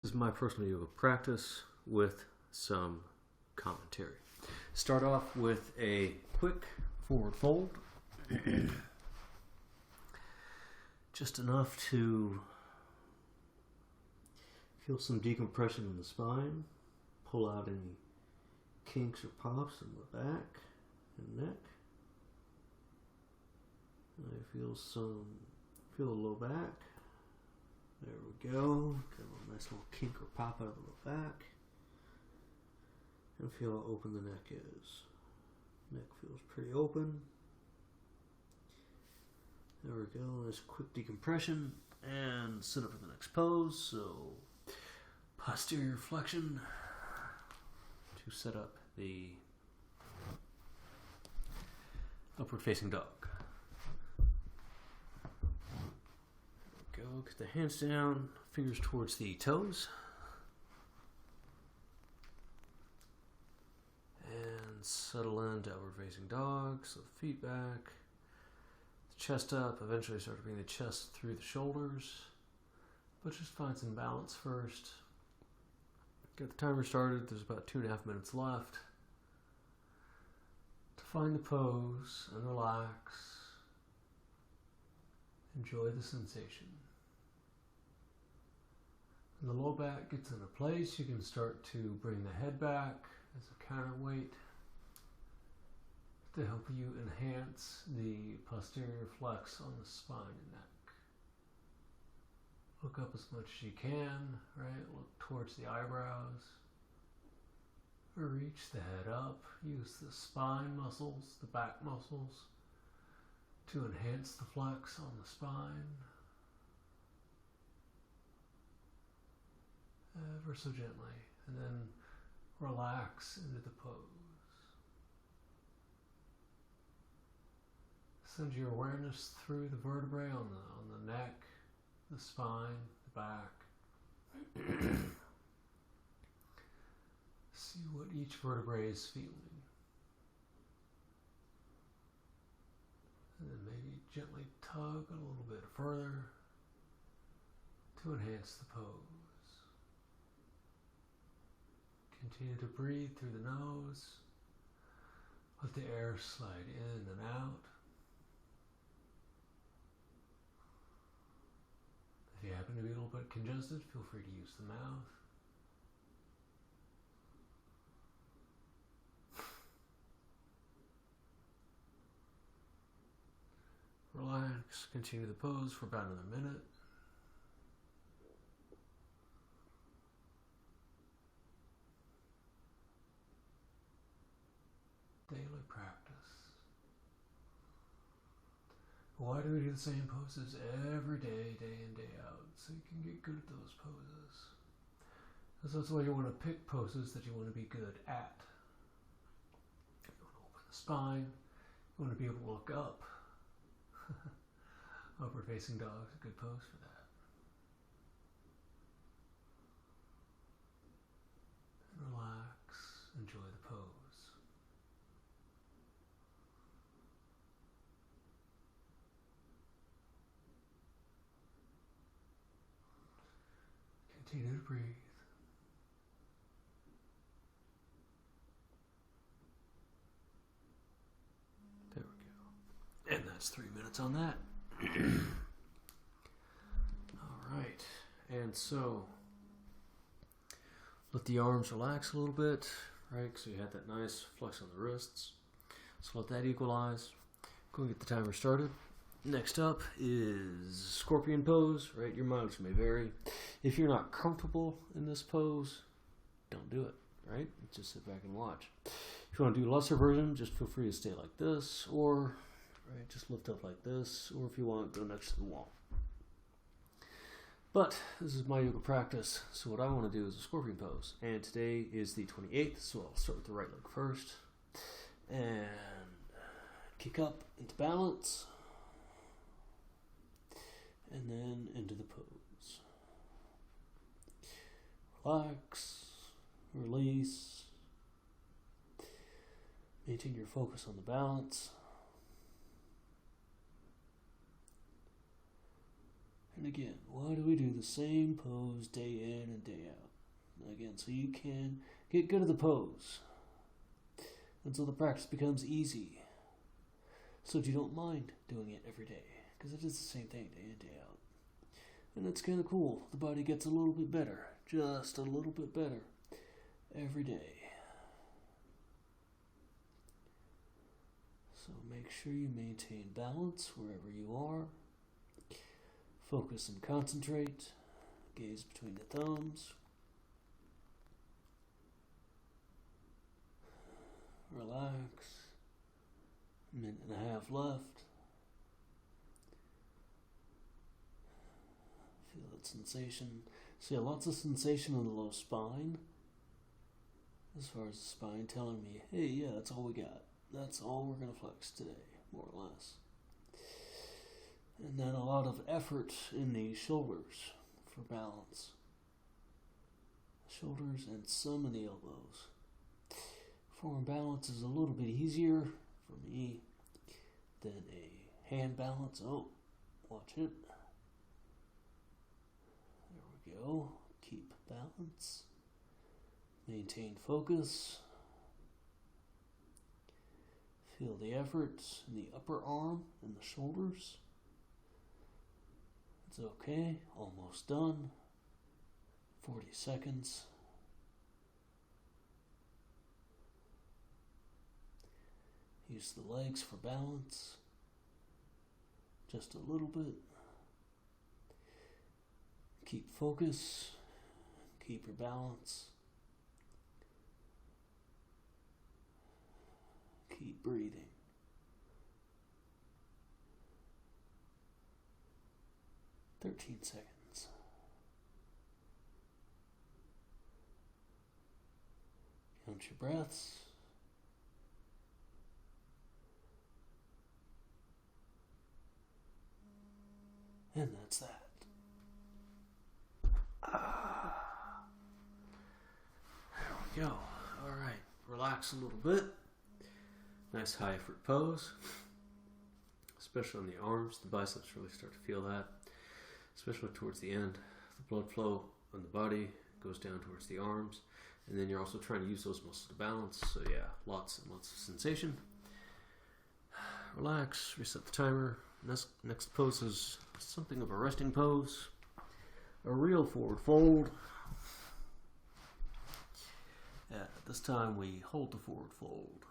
This is my personal yoga practice with some commentary. Start off with a quick forward fold. Just enough to feel some decompression in the spine. Pull out any kinks or pops in the back and neck. I feel a low back. There we go. Got a nice little kink or pop out of the back. And feel how open the neck is. Neck feels pretty open. There we go. Nice quick decompression. And sit up for the next pose. So, posterior flexion to set up the upward facing dog. Go, get the hands down, fingers towards the toes. And settle into upward facing dog, so the feet back, the chest up, eventually start to bring the chest through the shoulders. But just find some balance first. Get the timer started, there's about 2.5 minutes left. To find the pose and relax. Enjoy the sensation. When the low back gets into place, you can start to bring the head back as a counterweight to help you enhance the posterior flex on the spine and neck. Look up as much as you can, right? Look towards the eyebrows. Or reach the head up. Use the spine muscles, the back muscles, to enhance the flex on the spine. Ever so gently, and then relax into the pose. Send your awareness through the vertebrae on the neck, the spine, the back. See what each vertebrae is feeling. And then maybe gently tug a little bit further to enhance the pose. Continue to breathe through the nose. Let the air slide in and out. If you happen to be a little bit congested, feel free to use the mouth. Relax, continue the pose for about another minute. Daily practice. Why do we do the same poses every day, day in, day out? So you can get good at those poses. Because that's why you want to pick poses that you want to be good at. You want to open the spine. You want to be able to look up. Upward facing dog is a good pose for that. And relax, enjoy the pose. Continue to breathe. There we go. And that's 3 minutes on that. All right. And so, let the arms relax a little bit, right? So you had that nice flex on the wrists. So let that equalize. Go and get the timer started. Next up is scorpion pose, right? Your mileage may vary. If you're not comfortable in this pose, don't do it, right? Just sit back and watch. If you want to do a lesser version, just feel free to stay like this, or right, just lift up like this, or if you want, go next to the wall. But this is my yoga practice, so what I want to do is a scorpion pose. And today is the 28th, so I'll start with the right leg first. And kick up into balance. And then into the pose. Relax, release. Maintain your focus on the balance. And again, why do we do the same pose day in and day out? Again, so you can get good at the pose. And so the practice becomes easy. So that you don't mind doing it every day. Because it is the same thing day in, day out. And it's kind of cool. The body gets a little bit better. Just a little bit better. Every day. So make sure you maintain balance wherever you are. Focus and concentrate. Gaze between the thumbs. Relax. A minute and a half left. Feel that sensation. See, lots of sensation in the low spine. As far as the spine telling me, hey, yeah, that's all we got. That's all we're going to flex today, more or less. And then a lot of effort in the shoulders for balance. Shoulders and some in the elbows. Forearm balance is a little bit easier for me than a hand balance. Oh, watch it. There we go. Keep balance. Maintain focus. Feel the effort in the upper arm and the shoulders. It's okay. Almost done. 40 seconds. Use the legs for balance. Just a little bit. Keep focus. Keep your balance. Keep breathing. "13 seconds. Count your breaths. And that's that. There we go. All right. Relax a little bit. Nice high effort pose. Especially on the arms. The biceps really start to feel that. Especially towards the end. The blood flow on the body goes down towards the arms. And then you're also trying to use those muscles to balance. So yeah, lots and lots of sensation. Relax. Reset the timer. Next pose is something of a resting pose. A real forward fold. This time we hold the forward fold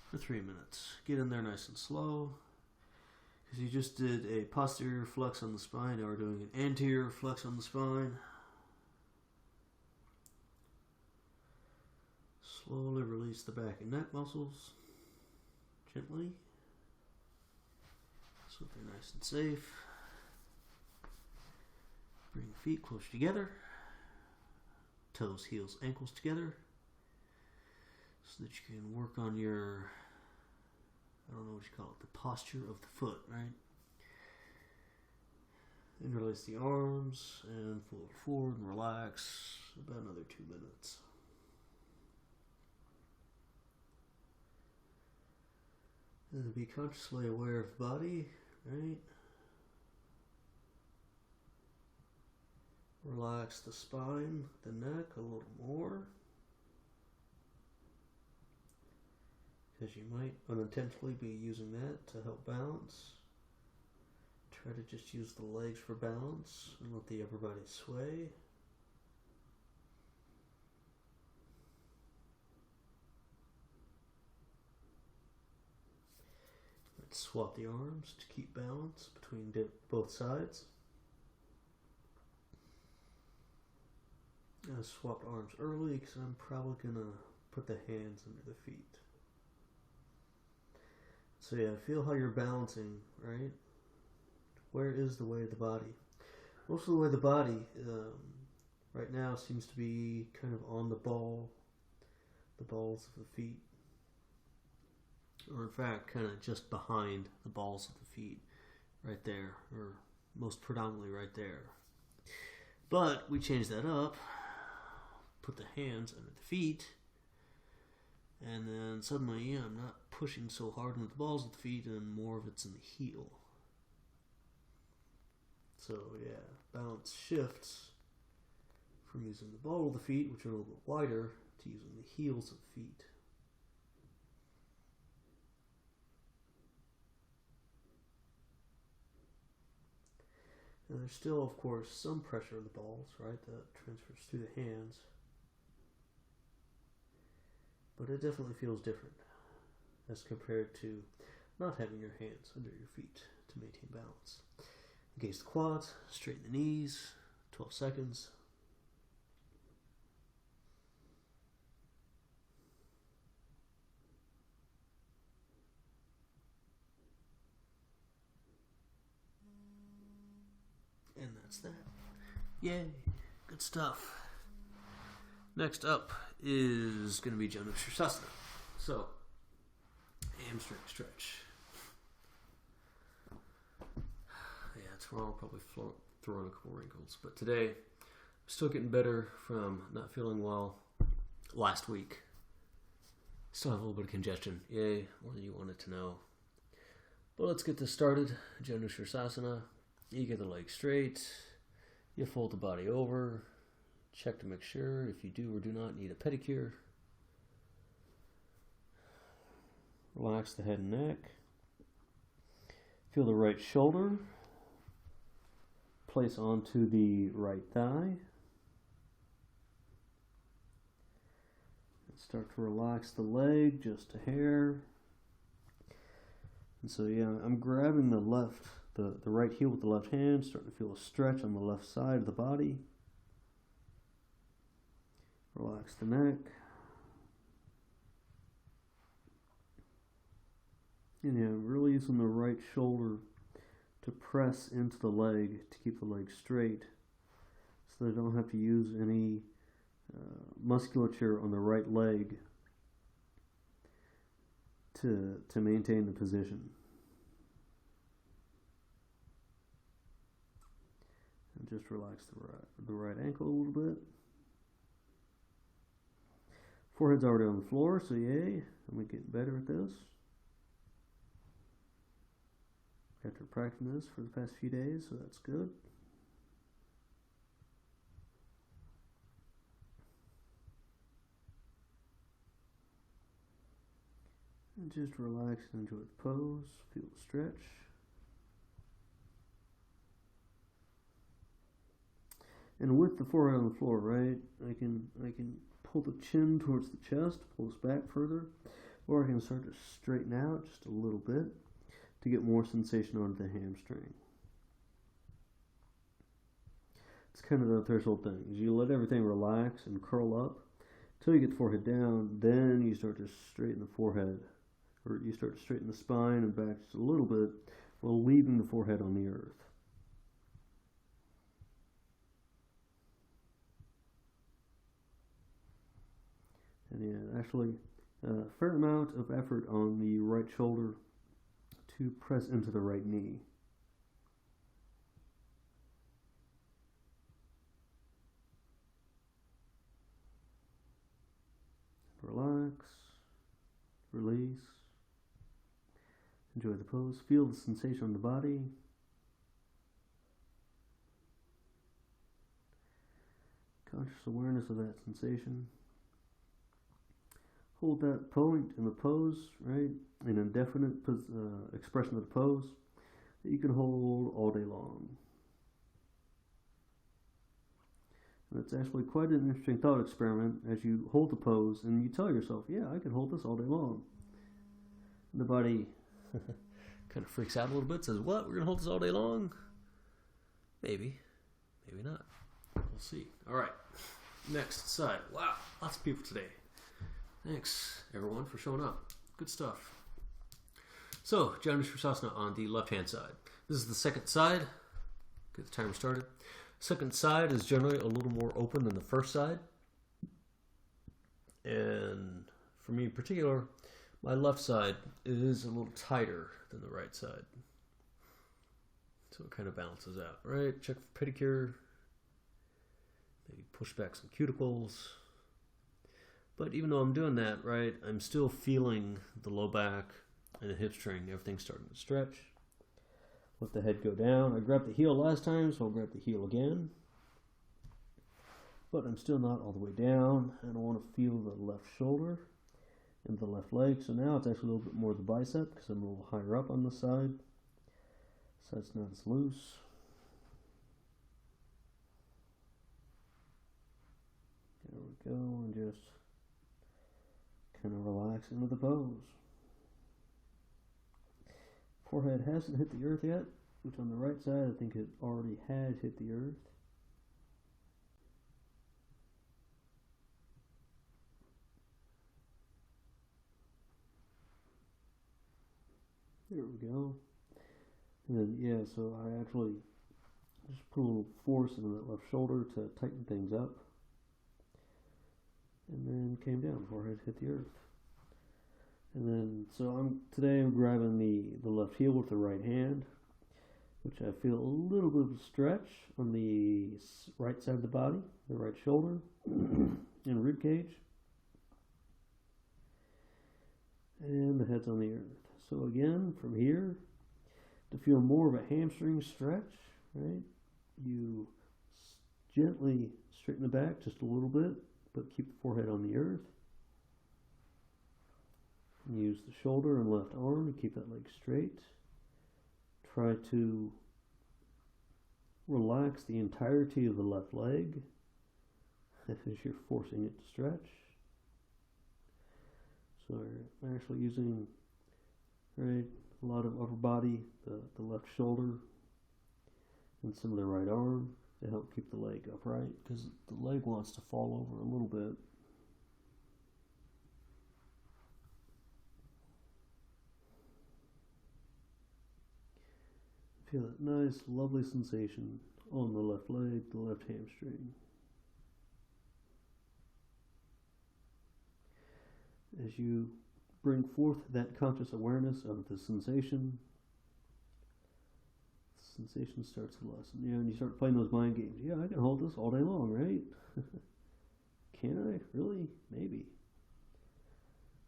for 3 minutes. Get in there nice and slow. Because you just did a posterior flex on the spine. Now we're doing an anterior flex on the spine. Slowly release the back and neck muscles. Gently. So they're nice and safe. Bring the feet closer together. Toes, heels, ankles together. So that you can work on your, I don't know what you call it, the posture of the foot, right? And release the arms and fold forward and relax. About another 2 minutes. And be consciously aware of the body, right? Relax the spine, the neck a little more. Because you might unintentionally be using that to help balance. Try to just use the legs for balance and let the upper body sway. Let's swap the arms to keep balance between both sides. I swapped arms early because I'm probably going to put the hands under the feet. So yeah, feel how you're balancing, right? Where is the weight of the body? Most of the weight of the body right now seems to be kind of on the balls of the feet. Or in fact, kind of just behind the balls of the feet. Right there, or most predominantly right there. But we change that up. Put the hands under the feet, and then suddenly I'm not pushing so hard into the balls of the feet, and more of it's in the heel. So yeah, balance shifts from using the ball of the feet, which are a little bit wider, to using the heels of the feet. And there's still, of course, some pressure on the balls, right, that transfers through the hands. But it definitely feels different as compared to not having your hands under your feet to maintain balance. Engage the quads, straighten the knees, 12 seconds. And that's that. Yay, good stuff. Next up is going to be YouNow Sirsasana. So, hamstring stretch. Yeah, tomorrow I'll probably throw in a couple wrinkles. But today, I'm still getting better from not feeling well last week. Still have a little bit of congestion. Yay, more than you wanted to know. But let's get this started. YouNow Sirsasana. You get the legs straight. You fold the body over. Check to make sure if you do or do not need a pedicure. Relax the head and neck. Feel the right shoulder. Place onto the right thigh. And start to relax the leg just a hair. And so yeah, I'm grabbing the right heel with the left hand, starting to feel a stretch on the left side of the body. Relax the neck. And yeah, really using the right shoulder to press into the leg to keep the leg straight so they don't have to use any musculature on the right leg to maintain the position. And just relax the right ankle a little bit. Forehead's already on the floor, so yay, I'm getting better at this. After practicing this for the past few days, so that's good. And just relax and enjoy the pose, feel the stretch. And with the forehead on the floor, right, I can pull the chin towards the chest, pull this back further, or I can start to straighten out just a little bit to get more sensation onto the hamstring. It's kind of the threshold thing. Is you let everything relax and curl up until you get the forehead down, then you start to straighten the forehead, or you start to straighten the spine and back just a little bit while leaving the forehead on the earth. And yeah, actually, a fair amount of effort on the right shoulder to press into the right knee. Relax, release, enjoy the pose, feel the sensation on the body. Conscious awareness of that sensation. Hold that point in the pose, right? An indefinite expression of the pose that you can hold all day long. And it's actually quite an interesting thought experiment as you hold the pose and you tell yourself, yeah, I can hold this all day long. And the body kind of freaks out a little bit, says, what? We're going to hold this all day long? Maybe. Maybe not. We'll see. All right. Next side. Wow. Lots of people today. Thanks, everyone, for showing up. Good stuff. So, YouNow Sirsasana on the left-hand side. This is the second side. Get the timer started. Second side is generally a little more open than the first side. And for me in particular, my left side is a little tighter than the right side. So it kind of balances out, right? Check for pedicure. Maybe push back some cuticles. But even though I'm doing that, right, I'm still feeling the low back and the hip string, everything's starting to stretch. let the head go down. I grabbed the heel last time, so I'll grab the heel again. But I'm still not all the way down, and I want to feel the left shoulder and the left leg. So now it's actually a little bit more of the bicep because I'm a little higher up on the side. So it's not as loose. There we go, and just kind of relax into the pose. Forehead hasn't hit the earth yet, which on the right side I think it already had hit the earth. There we go. And then, yeah, so I actually just put a little force into that left shoulder to tighten things up. And then came down, forehead hit the earth. And then, so today I'm grabbing the left heel with the right hand, which I feel a little bit of a stretch on the right side of the body, the right shoulder, and rib cage. And the head's on the earth. So again, from here, to feel more of a hamstring stretch, right, you gently straighten the back just a little bit, but keep the forehead on the earth. And use the shoulder and left arm to keep that leg straight. Try to relax the entirety of the left leg as you're forcing it to stretch. So I'm actually using a lot of upper body, the left shoulder, and some of the right arm to help keep the leg upright, because the leg wants to fall over a little bit. Feel that nice, lovely sensation on the left leg, the left hamstring. As you bring forth that conscious awareness of the sensation starts to lessen. Yeah, and you start playing those mind games. Yeah, I can hold this all day long, right? Can I? Really? Maybe.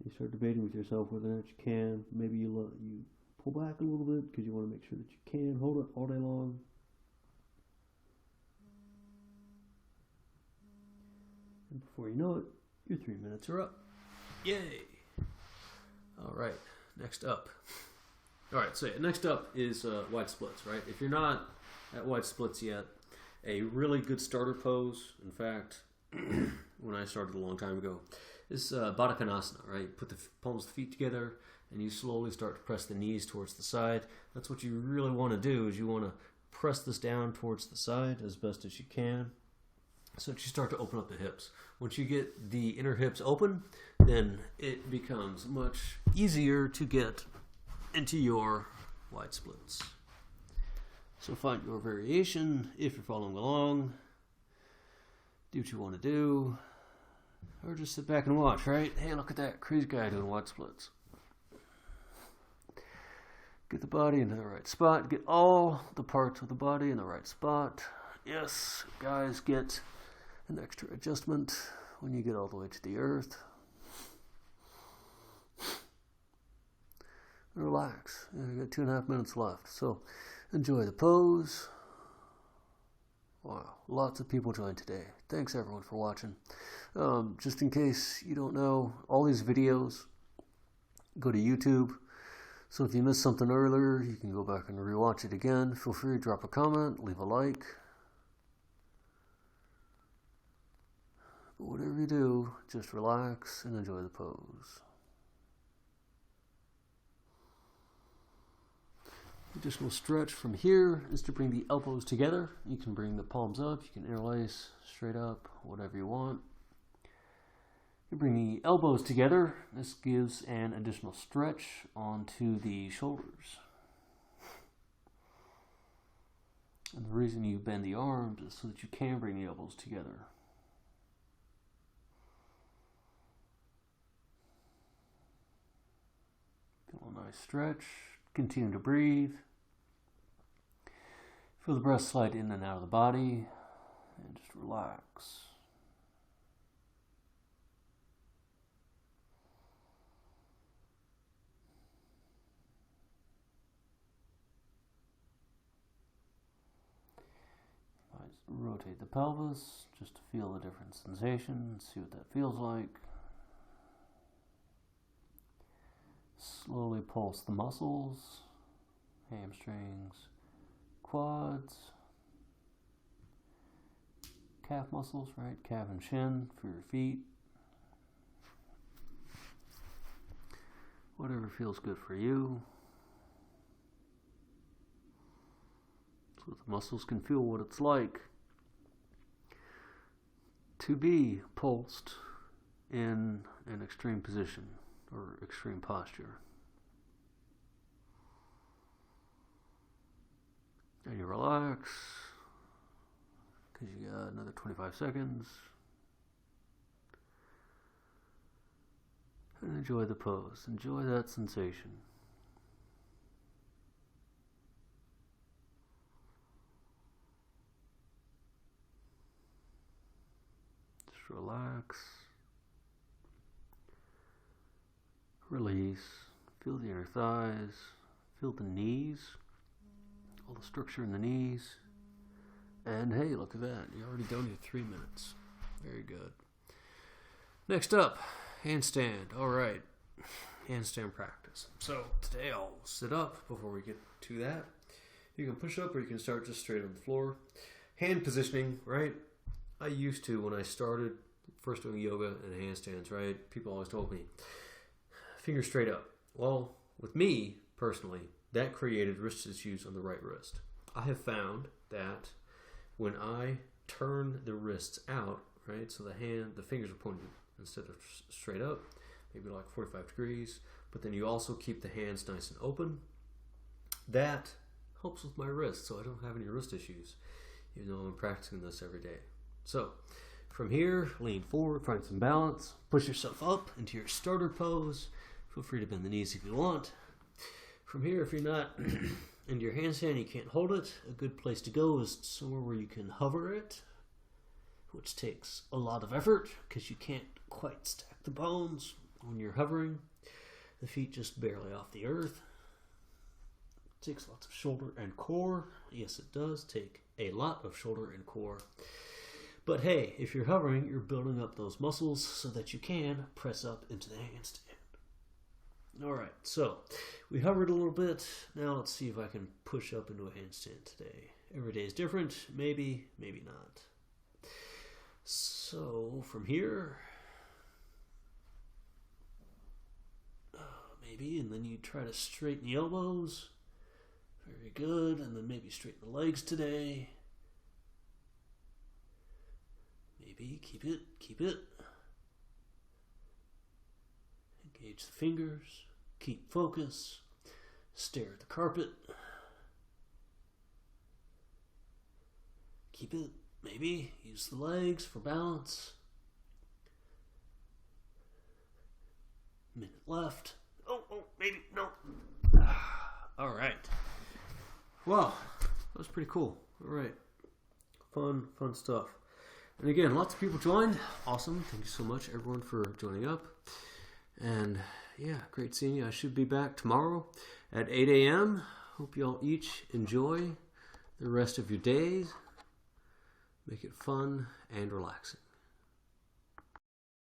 You start debating with yourself whether or not you can. Maybe you pull back a little bit because you want to make sure that you can hold it all day long. And before you know it, your 3 minutes are up. Yay! All right, next up. All right, so next up is wide splits, right? If you're not at wide splits yet, a really good starter pose, in fact, when I started a long time ago, is Baddha Konasana, right? Put the palms of the feet together, and you slowly start to press the knees towards the side. That's what you really want to do, is you want to press this down towards the side as best as you can, so that you start to open up the hips. Once you get the inner hips open, then it becomes much easier to get into your wide splits. So find your variation if you're following along. Do what you want to do. Or just sit back and watch, right? Hey, look at that crazy guy doing wide splits. Get the body into the right spot. Get all the parts of the body in the right spot. Yes, guys, get an extra adjustment when you get all the way to the earth. Relax. You got 2.5 minutes left, so enjoy the pose. Wow, lots of people joined today. Thanks everyone for watching. Just in case you don't know, all these videos go to YouTube. So if you missed something earlier, you can go back and rewatch it again. Feel free to drop a comment, leave a like. But whatever you do, just relax and enjoy the pose. Additional stretch from here is to bring the elbows together. You can bring the palms up, you can interlace straight up, whatever you want. You bring the elbows together. This gives an additional stretch onto the shoulders. And the reason you bend the arms is so that you can bring the elbows together. Feel a nice stretch. Continue to breathe. Feel the breath slide in and out of the body, and just relax. Rotate the pelvis just to feel the different sensation, see what that feels like. Slowly pulse the muscles, hamstrings, quads, calf muscles, right? Calf and shin for your feet. Whatever feels good for you. So the muscles can feel what it's like to be pulsed in an extreme position or extreme posture. And you relax, because you got another 25 seconds. And enjoy the pose. Enjoy that sensation. Just relax. Release. Feel the inner thighs. Feel the knees. All the structure in the knees. And hey, look at that. You already done your 3 minutes. Very good. Next up, handstand. Alright. Handstand practice. So today I'll sit up before we get to that. You can push up or you can start just straight on the floor. Hand positioning, right? I used to, when I started first doing yoga and handstands, right? People always told me, fingers straight up. Well, with me, personally, that created wrist issues on the right wrist. I have found that when I turn the wrists out, right, so the fingers are pointed instead of straight up, maybe like 45 degrees, but then you also keep the hands nice and open, that helps with my wrist, so I don't have any wrist issues, even though I'm practicing this every day. So, from here, lean forward, find some balance, push yourself up into your starter pose. Feel free to bend the knees if you want. From here, if you're not into your handstand, you can't hold it, a good place to go is somewhere where you can hover it, which takes a lot of effort because you can't quite stack the bones when you're hovering. The feet just barely off the earth. It takes lots of shoulder and core. Yes, it does take a lot of shoulder and core. But hey, if you're hovering, you're building up those muscles so that you can press up into the handstand. Alright, so we hovered a little bit. Now let's see if I can push up into a handstand today. Every day is different. Maybe, maybe not. So from here, maybe, and then you try to straighten the elbows. Very good. And then maybe straighten the legs today. Maybe keep it, keep it. Engage the fingers. Keep focus. Stare at the carpet. Keep it. Maybe use the legs for balance. Minute left. Oh, maybe, no. All right. Wow, that was pretty cool. All right. Fun stuff. And again, lots of people joined. Awesome. Thank you so much, everyone, for joining up. And yeah, great seeing you. I should be back tomorrow at 8 a.m. Hope you all each enjoy the rest of your days. Make it fun and relaxing.